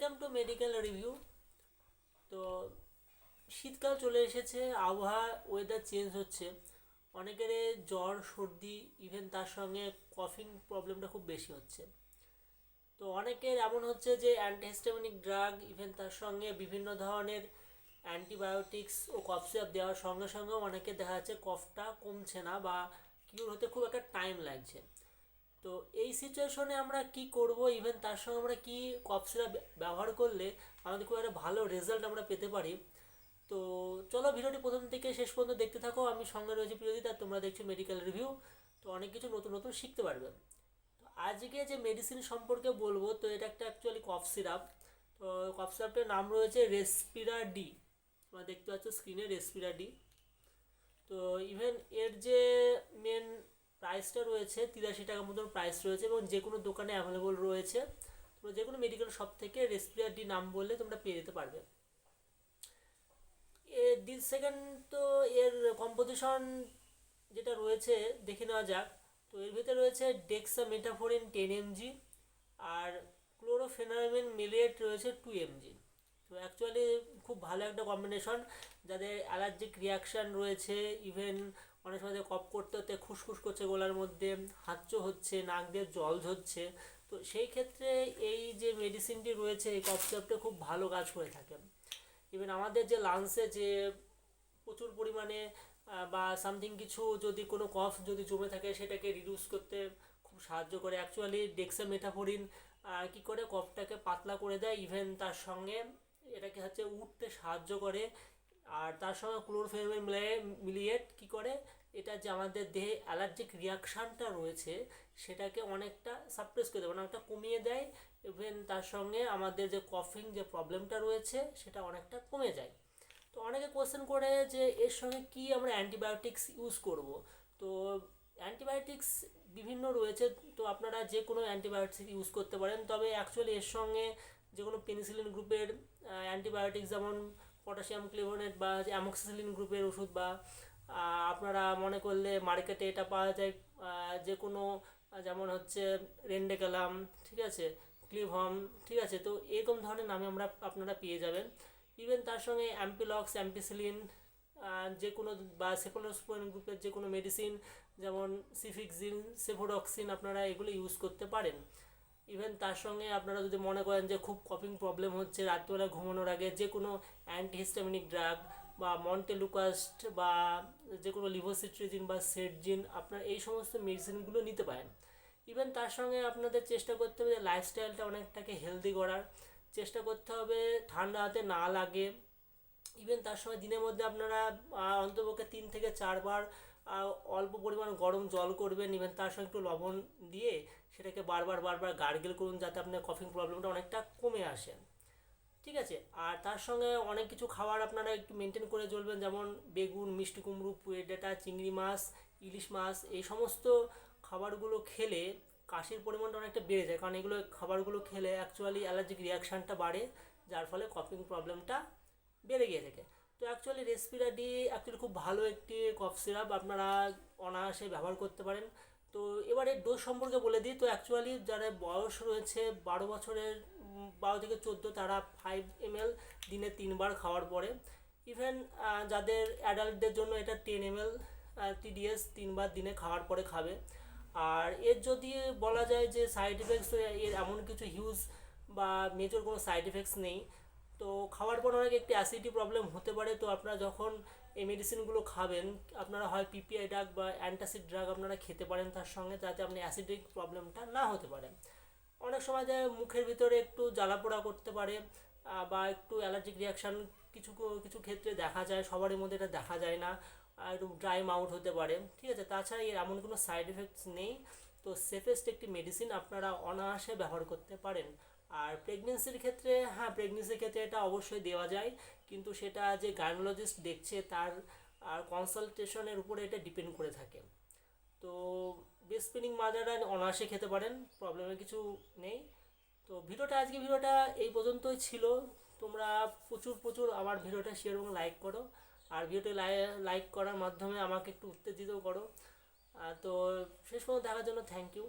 Welcome to medical review. তো শীতকাল চলে এসেছে, আবহাওয়া ওয়েদার চেঞ্জ হচ্ছে, অনেকের জ্বর সর্দি ইভেন তার সঙ্গে কফিং প্রবলেমটা খুব বেশি হচ্ছে। তো অনেকের এমন হচ্ছে যে অ্যান্টিহিস্টামিনিক ড্রাগ ইভেন তার সঙ্গে বিভিন্ন ধরনের অ্যান্টিবায়োটিক্স ও কফ সিরাপ দেওয়ার সঙ্গে সঙ্গেও অনেকে দেখা যাচ্ছে কফটা কমছে না বা কিউর হতে খুব একটা টাইম লাগছে। তো এই সিচুয়েশনে আমরা কি করব, ইভেন তার সঙ্গে আমরা কি কফ সিরাপ ব্যবহার করলে আমাদের খুব একটা ভালো রেজাল্ট আমরা পেতে পারি। তো চলো ভিডিওটি প্রথম থেকে শেষ পর্যন্ত দেখতে থাকো। আমি সঙ্গে রয়েছি প্রিয়জিৎ আর তোমরা দেখছো মেডিকেল রিভিউ। তো অনেক কিছু নতুন নতুন শিখতে পারবে। তো আজকে যে মেডিসিন সম্পর্কে বলবো, তো এটা একটা অ্যাকচুয়ালি কফ সিরাপ। তো কফ সিরাপটার নাম রয়েছে রেসপিরা ডি। তোমরা দেখতে পাচ্ছ স্ক্রিনে রেসপিরা ডি। তো ইভেন এর যে মেন প্রাইসটা রয়েছে 83 টাকার মতন প্রাইস রয়েছে এবং যে কোনো দোকানে অ্যাভেলেবল রয়েছে। তোমরা যে কোনো মেডিকেল শপ থেকে রেসপিরা ডি নাম বললে তোমরা পেয়ে যেতে পারবে। এর সেকেন্ড, তো এর কম্পোজিশন যেটা রয়েছে দেখে নেওয়া যাক। তো এর ভিতরে রয়েছে ডেক্সামেটাফোরিন 10 mg আর ক্লোরোফেনামিন মিলিয়েট রয়েছে 2 mg। তো অ্যাকচুয়ালি খুব ভালো একটা কম্বিনেশন। যাদের অ্যালার্জিক রিয়াকশান রয়েছে, ইভেন অনেক সময় কফ করতে হতে খুসখুস করছে গলার মধ্যে, হাঁচো হচ্ছে, নাক দিয়ে জল ঝরছে, তো সেই ক্ষেত্রে এই যে মেডিসিনটি রয়েছে এই কফ সিরাপটা খুব ভালো কাজ করে থাকে। ইভেন আমাদের যে লাংসে যে প্রচুর পরিমাণে বা সামথিং কিছু যদি কোনো কফ যদি জমে থাকে সেটাকে রিডিউস করতে খুব সাহায্য করে। অ্যাকচুয়ালি ডেক্সামেটাফোরিন কী করে কফটাকে পাতলা করে দেয়, ইভেন তার সঙ্গে এটাকে হচ্ছে উঠতে সাহায্য করে। আর তার সঙ্গে ক্লোরোফেনামিন মিলিয়েট কী করে, এটা যে আমাদের দেহে অ্যালার্জিক রিয়াকশানটা রয়েছে সেটাকে অনেকটা সাপ্রেস করে দেয়, অনেকটা কমিয়ে দেয়। ইভেন তার সঙ্গে আমাদের যে কফিং যে প্রবলেমটা রয়েছে সেটা অনেকটা কমে যায়। তো অনেকে কোয়েশ্চেন করে যে এর সঙ্গে কি আমরা অ্যান্টিবায়োটিক্স ইউজ করব। তো অ্যান্টিবায়োটিক্স বিভিন্ন রয়েছে, তো আপনারা যে কোনো অ্যান্টিবায়োটিক্স ইউজ করতে পারেন। তবে অ্যাকচুয়ালি এর সঙ্গে যে কোনো পেনিসিলিন গ্রুপের অ্যান্টিবায়োটিক্স যেমন পটাশিয়াম ক্লোরাইড বা অ্যামোক্সিসিলিন গ্রুপের ওষুধ বা আপনারা মনে করলে মার্কেটে এটা পাওয়া যায় যে কোনো যেমন হচ্ছে রেন্ডেকালাম, ঠিক আছে, ক্লিভম, ঠিক আছে, তো এরকম ধরনের নামে আপনারা পেয়ে যাবেন। ইভেন তার সঙ্গে অ্যাম্পিলক্স, অ্যাম্পিসিলিন, যে কোনো বা সেফালোস্পোরিন গ্রুপের যে কোনো মেডিসিন যেমন সিফিক্সিন, সেফোডক্সিন আপনারা এগুলো ইউজ করতে পারেন। ইভেন তার সঙ্গে আপনারা যদি মনে করেন যে খুব কফিং প্রবলেম হচ্ছে, রাত্রিবেলা ঘুমানোর আগে যে কোনো অ্যান্টিহিস্টামিনিক ড্রাগ বা মন্টেলুকাস্ট বা যে কোনো লিভোসিট্রিজিন বা সেটজিন আপনারা এই সমস্ত মেডিসিনগুলো নিতে পারেন। ইভেন তার সঙ্গে আপনাদের চেষ্টা করতে হবে যে লাইফস্টাইলটা অনেকটাকে হেলদি করার চেষ্টা করতে হবে, ঠান্ডা হাতে না লাগে। ইভেন তার সঙ্গে দিনের মধ্যে আপনারা অন্তপক্ষে 3 থেকে 4 বার অল্প পরিমাণ গরম জল করবেন। ইভেন তার সঙ্গে একটু লবণ দিয়ে সেটাকে বারবার বারবার গার্গেল করুন যাতে আপনার কফিং প্রবলেমটা অনেকটা কমে আসে, ঠিক আছে। আর তার সঙ্গে অনেক কিছু খাবার আপনারা একটু মেনটেন করে চলবেন, যেমন বেগুন, মিষ্টি কুমড়ো, পুঁই ডাঁটা, চিংড়ি মাছ, ইলিশ মাছ, এই সমস্ত খাবারগুলো খেলে কাশির পরিমাণটা অনেকটা বেড়ে যায়, কারণ এগুলো খাবারগুলো খেলে অ্যাকচুয়ালি অ্যালার্জিক রিয়াকশানটা বাড়ে, যার ফলে কফিং প্রবলেমটা বেড়ে গিয়ে থাকে। তো অ্যাকচুয়ালি রেসপিরা ডি অ্যাকচুয়ালি খুব ভালো একটি কফ সিরাপ, আপনারা অনায়াসে ব্যবহার করতে পারেন। তো এবারে ডোজ সম্পর্কে বলে দিই। তো অ্যাকচুয়ালি যারা বয়স রয়েছে 12 বছরের 12 থেকে 14, তারা 5 ml দিনে 3 বার খাওয়ার পরে। ইভেন যাদের অ্যাডাল্টদের জন্য এটা 10 ml TDS 3 বার দিনে খাওয়ার পরে খাবে। আর এর যদি বলা যায় যে সাইড এফেক্টস, এর এমন কিছু হিউজ বা মেজর কোনো সাইড এফেক্টস নেই। তো খাওয়ার পর অনেক একটি অ্যাসিডিটি প্রবলেম হতে পারে। তো আপনারা যখন এই মেডিসিনগুলো খাবেন আপনারা হয় পিপিআই ড্রাগ বা অ্যান্টাসিড ড্রাগ আপনারা খেতে পারেন তার সঙ্গে, যাতে আপনি অ্যাসিডিক প্রবলেমটা না হতে পারে। অনেক সময় যে মুখের ভিতরে একটু জ্বালাপোড়া করতে পারে বা একটু অ্যালার্জিক রিয়াকশান কিছু কিছু ক্ষেত্রে দেখা যায়, সবারই মধ্যে এটা দেখা যায় না, একটু ড্রাই মাউথ হতে পারে, ঠিক আছে। তাছাড়া এর এমন কোনো সাইড এফেক্টস নেই। তো সেফেস্ট একটি মেডিসিন, আপনারা অনায়াসে ব্যবহার করতে পারেন। আর প্রেগনেন্সির ক্ষেত্রে, হ্যাঁ প্রেগনেন্সির ক্ষেত্রে এটা অবশ্যই দেওয়া যায়, কিন্তু সেটা যে গাইনোলজিস্ট দেখছে তার আর কনসালটেশনের উপরে এটা ডিপেন্ড করে থাকে। তো ব্রেস্ট ফিডিং মাদাররা অনায়াসে খেতে পারেন, প্রবলেমের কিছু নেই। তো আজকে ভিডিওটা এই পর্যন্তই ছিল। তোমরা প্রচুর প্রচুর আমার ভিডিওটা শেয়ার এবং লাইক করো, আর ভিডিওটি লাইক করার মাধ্যমে আমাকে একটু উত্তেজিত করো। তো শেষ পর্যন্ত দেখার জন্য থ্যাংক ইউ।